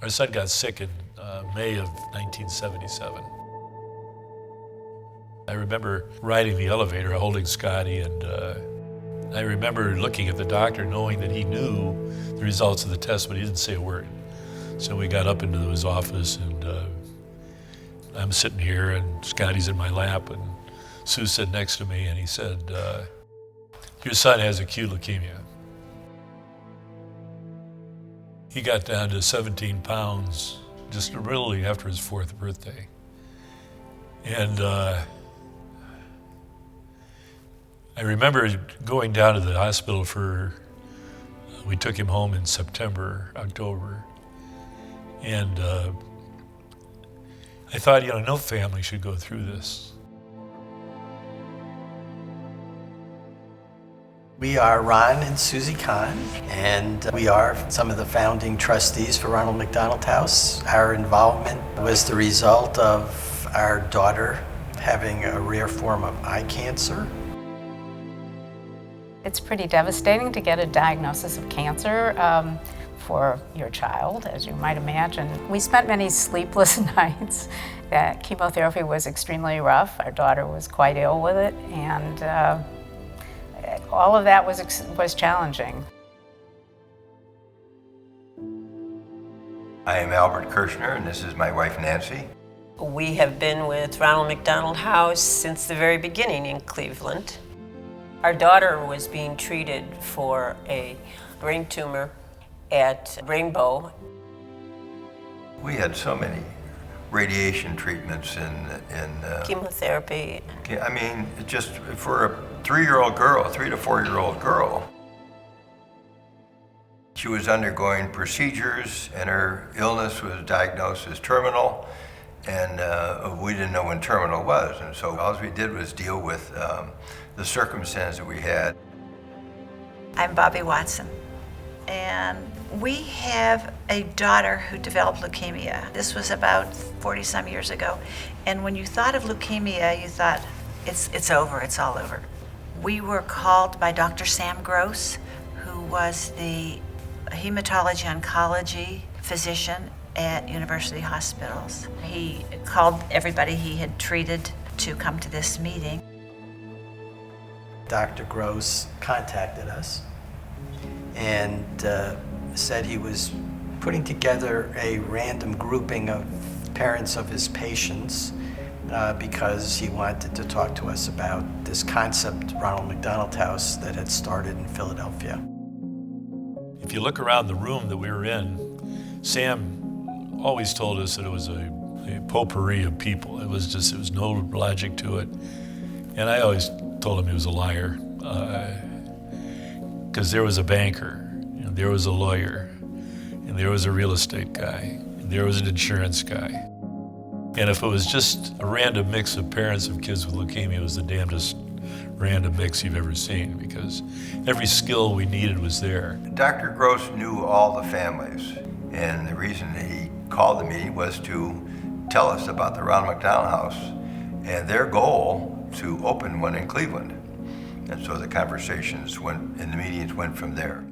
Our son got sick in May of 1977. I remember riding the elevator holding Scotty, and I remember looking at the doctor knowing that he knew the results of the test, but he didn't say a word. So we got up into his office, and I'm sitting here, and Scotty's in my lap, and Sue sat next to me, and he said, your son has acute leukemia. He got down to 17 pounds just literally after his 4th birthday. And I remember going down to the hospital we took him home in September, October. And I thought, no family should go through this. We are Ron and Susie Kahn, and we are some of the founding trustees for Ronald McDonald House. Our involvement was the result of our daughter having a rare form of eye cancer. It's pretty devastating to get a diagnosis of cancer for your child, as you might imagine. We spent many sleepless nights. That chemotherapy was extremely rough. Our daughter was quite ill with it, and all of that was challenging. I am Albert Kirshner, and this is my wife, Nancy. We have been with Ronald McDonald House since the very beginning in Cleveland. Our daughter was being treated for a brain tumor at Rainbow. We had so many radiation treatments and chemotherapy. I mean, just for a 3-year-old girl, 3 to 4-year-old girl, she was undergoing procedures, and her illness was diagnosed as terminal, and we didn't know when terminal was, and so all we did was deal with the circumstance that we had. I'm Bobby Watson, and we have a daughter who developed leukemia. This was about 40-some years ago, and when you thought of leukemia, you thought, it's over, it's all over. We were called by Dr. Sam Gross, who was the hematology oncology physician at University Hospitals. He called everybody he had treated to come to this meeting. Dr. Gross contacted us and said he was putting together a random grouping of parents of his patients because he wanted to talk to us about this concept, Ronald McDonald House, that had started in Philadelphia. If you look around the room that we were in, Sam always told us that it was a potpourri of people. There was no logic to it. And I always told him he was a liar, because there was a banker, there was a lawyer, and there was a real estate guy, and there was an insurance guy. And if it was just a random mix of parents of kids with leukemia, it was the damnedest random mix you've ever seen, because every skill we needed was there. Dr. Gross knew all the families, and the reason he called the meeting was to tell us about the Ronald McDonald House and their goal to open one in Cleveland. And so the conversations and the meetings went from there.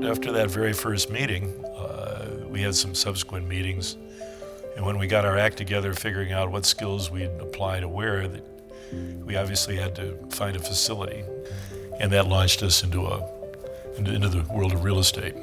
After that very first meeting, we had some subsequent meetings. And when we got our act together, figuring out what skills we'd apply to where, we obviously had to find a facility. And that launched us into the world of real estate.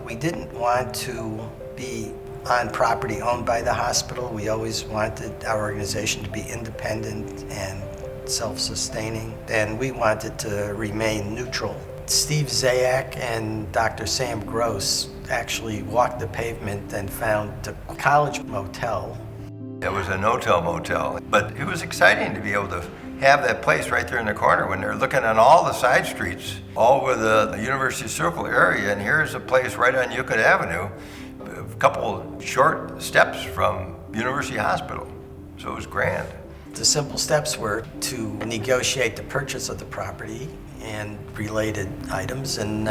We didn't want to be on property owned by the hospital. We always wanted our organization to be independent and self-sustaining, and we wanted to remain neutral. Steve Zayak and Dr. Sam Gross actually walked the pavement and found a college motel. It was a no-tell motel, but it was exciting to be able to have that place right there in the corner when they're looking on all the side streets all over the University Circle area, and here's a place right on Euclid Avenue, a couple short steps from University Hospital, so it was grand. The simple steps were to negotiate the purchase of the property and related items and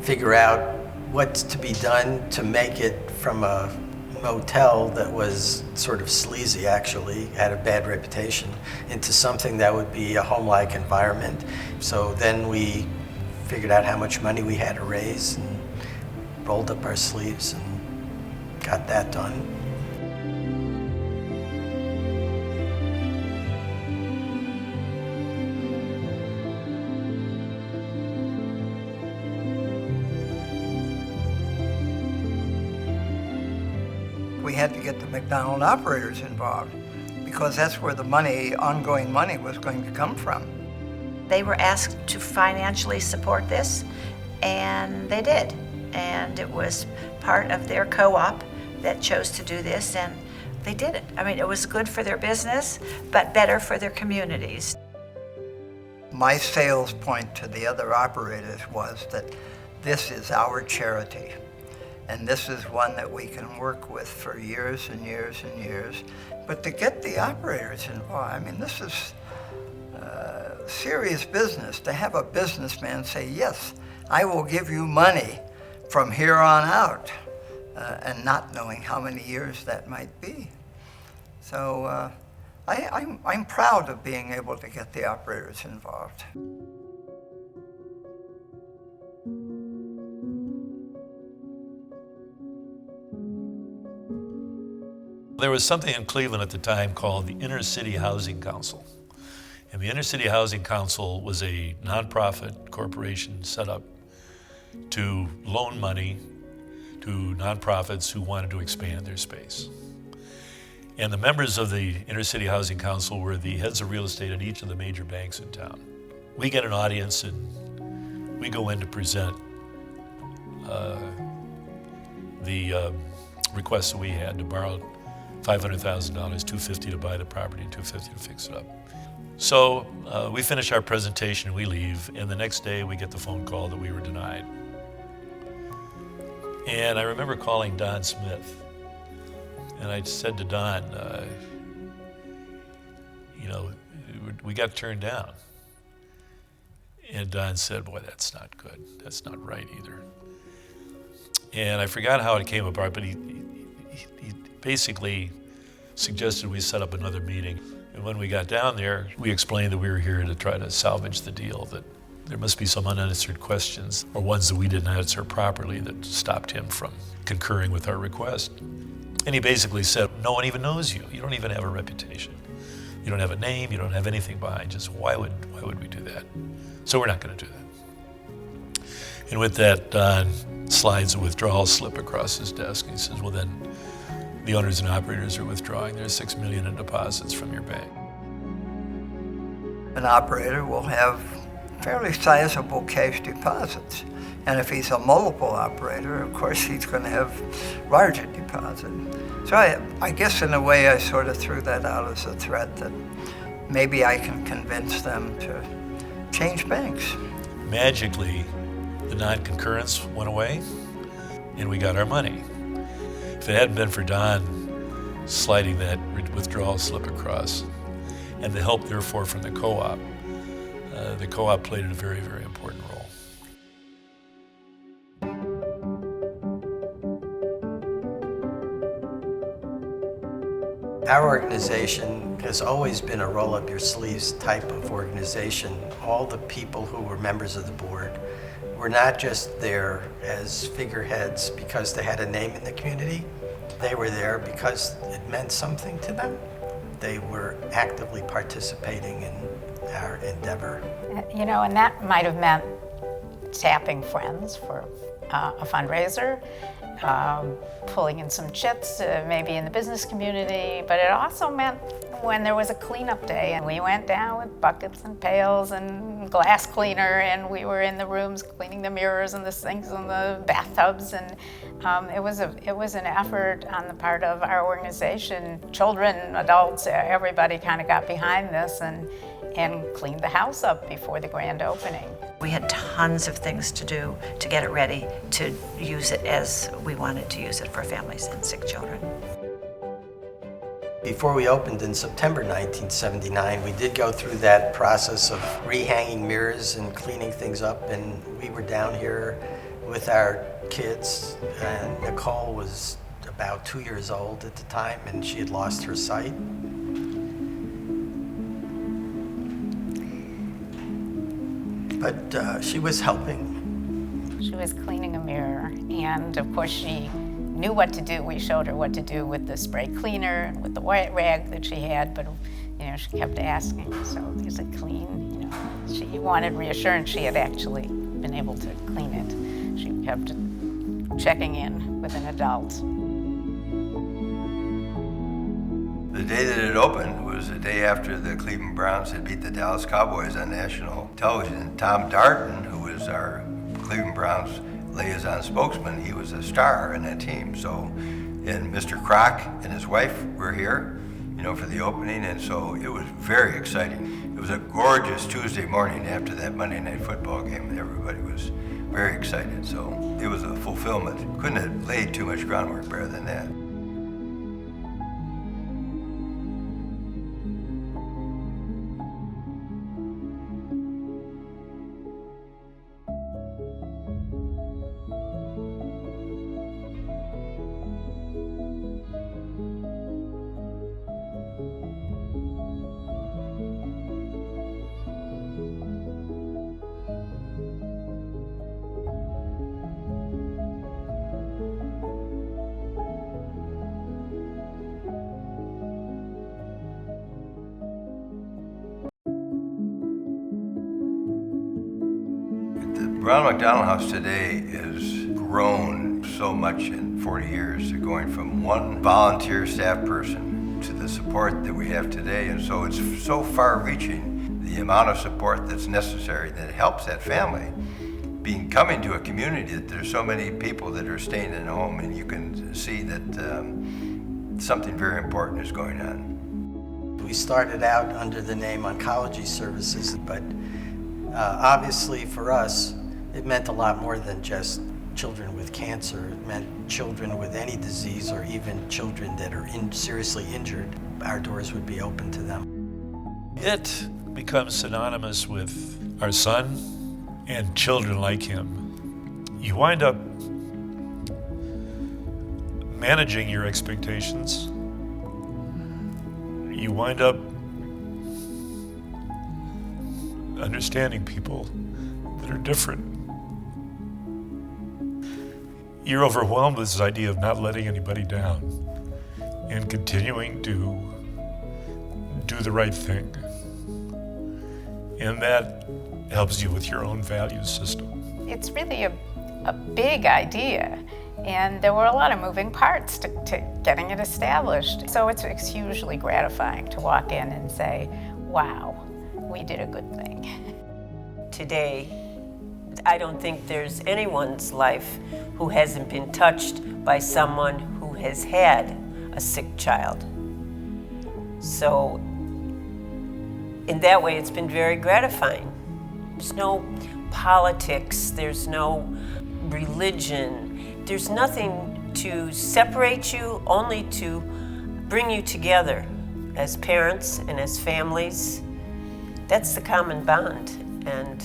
figure out what's to be done to make it from a motel that was sort of sleazy, actually, had a bad reputation, into something that would be a home-like environment. So then we figured out how much money we had to raise and rolled up our sleeves and got that done. We had to get the McDonald operators involved because that's where the money, ongoing money, was going to come from. They were asked to financially support this, and they did. And it was part of their co-op that chose to do this, and they did it. I mean, it was good for their business, but better for their communities. My sales point to the other operators was that this is our charity. And this is one that we can work with for years and years and years. But to get the operators involved, I mean, this is serious business. To have a businessman say, yes, I will give you money from here on out, and not knowing how many years that might be. So I'm proud of being able to get the operators involved. There was something in Cleveland at the time called the Inner City Housing Council. And the Inner City Housing Council was a nonprofit corporation set up to loan money to nonprofits who wanted to expand their space. And the members of the Inner City Housing Council were the heads of real estate at each of the major banks in town. We get an audience and we go in to present the requests that we had to borrow $500,000, $250 to buy the property, and $250 to fix it up. So we finish our presentation and we leave, and the next day we get the phone call that we were denied. And I remember calling Don Smith, and I said to Don, we got turned down. And Don said, boy, that's not good. That's not right either. And I forgot how it came apart, but he basically suggested we set up another meeting. And when we got down there, we explained that we were here to try to salvage the deal, that there must be some unanswered questions or ones that we didn't answer properly that stopped him from concurring with our request. And he basically said, no one even knows you. You don't even have a reputation. You don't have a name. You don't have anything behind. Just why would we do that? So we're not going to do that. And with that, Don slides a withdrawal slip across his desk. And he says, well, then the owners and operators are withdrawing. There's $6 million in deposits from your bank. An operator will have fairly sizable cash deposits. And if he's a multiple operator, of course, he's going to have larger deposits. So I guess in a way I sort of threw that out as a threat that maybe I can convince them to change banks. Magically, the non-concurrence went away and we got our money. If it hadn't been for Don sliding that withdrawal slip across and the help, therefore, from the co-op played a very, very important role. Our organization has always been a roll-up-your-sleeves type of organization. All the people who were members of the board were not just there as figureheads because they had a name in the community. They were there because it meant something to them. They were actively participating in our endeavor. You know, and that might have meant tapping friends for a fundraiser, pulling in some chits, maybe in the business community, but it also meant when there was a cleanup day and we went down with buckets and pails and glass cleaner and we were in the rooms cleaning the mirrors and the sinks and the bathtubs, and it was an effort on the part of our organization. Children, adults, everybody kind of got behind this and cleaned the house up before the grand opening. We had tons of things to do to get it ready to use it as we wanted to use it for families and sick children. Before we opened in September 1979, we did go through that process of rehanging mirrors and cleaning things up, and we were down here with our kids, and Nicole was about 2 years old at the time, and she had lost her sight. But she was helping. She was cleaning a mirror, and of course she knew what to do. We showed her what to do with the spray cleaner and with the white rag that she had, but she kept asking, so is it clean? She wanted reassurance she had actually been able to clean it. She kept checking in with an adult. The day that it opened was the day after the Cleveland Browns had beat the Dallas Cowboys on national television. Tom Darden, who was our Cleveland Browns liaison spokesman, he was a star in that team. So, and Mr. Kroc and his wife were here, for the opening, and so it was very exciting. It was a gorgeous Tuesday morning after that Monday Night Football game. Everybody was very excited, so it was a fulfillment. Couldn't have laid too much groundwork better than that. Ronald McDonald House today has grown so much in 40 years, going from one volunteer staff person to the support that we have today. And so it's so far-reaching, the amount of support that's necessary that helps that family. Coming to a community that there's so many people that are staying in a home, and you can see that something very important is going on. We started out under the name Oncology Services, but obviously for us, it meant a lot more than just children with cancer. It meant children with any disease, or even children that are seriously injured. Our doors would be open to them. It becomes synonymous with our son and children like him. You wind up managing your expectations. You wind up understanding people that are different. You're overwhelmed with this idea of not letting anybody down and continuing to do the right thing. And that helps you with your own value system. It's really a big idea, and there were a lot of moving parts to getting it established. So it's hugely gratifying to walk in and say, wow, we did a good thing. Today, I don't think there's anyone's life who hasn't been touched by someone who has had a sick child. So, in that way, it's been very gratifying. There's no politics, there's no religion, there's nothing to separate you, only to bring you together as parents and as families. That's the common bond, and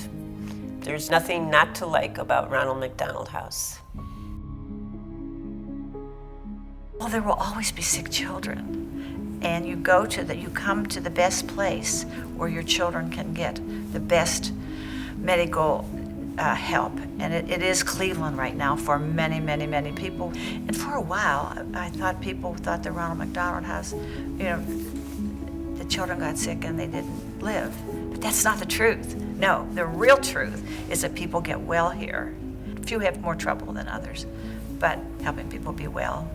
there's nothing not to like about Ronald McDonald House. Well, there will always be sick children, and you come to the best place where your children can get the best medical help, and it is Cleveland right now for many, many, many people. And for a while, I thought people thought the Ronald McDonald House, the children got sick and they didn't live. But that's not the truth. No, the real truth is that people get well here. A few have more trouble than others, but helping people be well,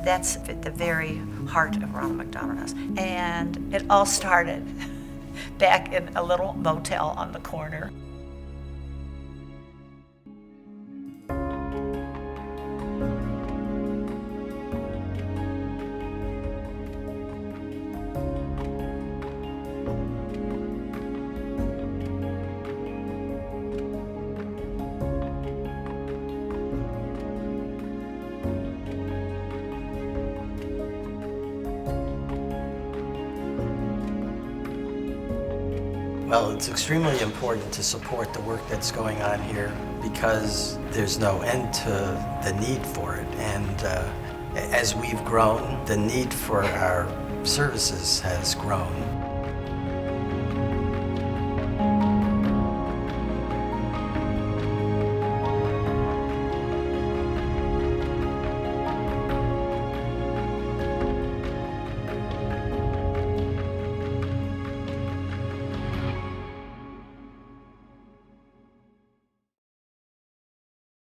that's at the very heart of Ronald McDonald House. And it all started back in a little motel on the corner. Well, it's extremely important to support the work that's going on here because there's no end to the need for it. And as we've grown, the need for our services has grown.